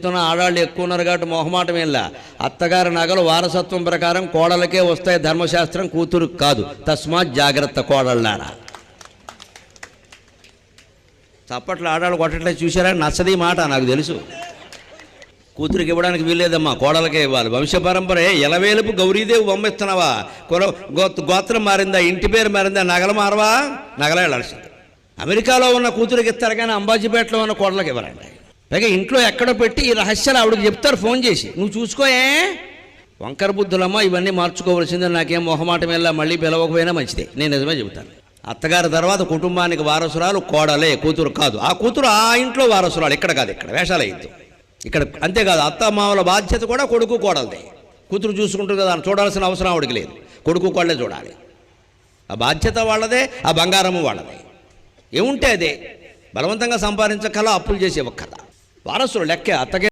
చెబుతున్నా, ఆడాళ్ళు ఎక్కువ ఉన్నారు కాబట్టి మొహమాటం ఏంలా. అత్తగారి నగలు వారసత్వం ప్రకారం కోడలకే వస్తాయి, ధర్మశాస్త్రం కూతురుకు కాదు. తస్మాత్ జాగ్రత్త కోడళ్ళారా. చప్పట్లు ఆడాళ్ళు కొట్టట్లేదు చూసారా, నచ్చది మాట నాకు తెలుసు. కూతురికి ఇవ్వడానికి వీల్లేదమ్మా, కోడలకే ఇవ్వాలి. వంశపరంపరే ఎలవేలుపు గౌరీదేవి బొమ్మిస్తున్నావా? గోత్రం మారిందా, ఇంటి పేరు మారిందా, నగలు మారవా? నగలే వెళ్ళాల్సింది. అమెరికాలో ఉన్న కూతురికి ఇస్తారు కానీ అంబాజీపేటలో ఉన్న కోడలకి ఇవ్వరండి. పైగా ఇంట్లో ఎక్కడో పెట్టి ఈ రహస్యాలు ఆవిడకి చెప్తారు ఫోన్ చేసి, నువ్వు చూసుకోయే. వంకర బుద్ధులమ్మ, ఇవన్నీ మార్చుకోవాల్సిందే. నాకేం మొహమాటం వెళ్ళా, మళ్ళీ పిలవకపోయినా మంచిదే, నేను నిజమే చెబుతాను. అత్తగారి తర్వాత కుటుంబానికి వారసురాలు కోడలే, కూతురు కాదు. ఆ కూతురు ఆ ఇంట్లో వారసురాలు, ఇక్కడ కాదు, ఇక్కడ వేషాలు అయ్యిద్దు ఇక్కడ. అంతేకాదు, అత్తమామల బాధ్యత కూడా కొడుకు కోడలదే. కూతురు చూసుకుంటుంది కదా, చూడాల్సిన అవసరం ఆవిడికి లేదు. కొడుకు కోడలే చూడాలి. ఆ బాధ్యత వాళ్ళదే, ఆ బంగారము వాళ్ళదే. ఏముంటే అదే. బలవంతంగా సంపాదించకలా, అప్పులు చేసే ఒక్కదా. వారసులు లెక్కే. అత్తగే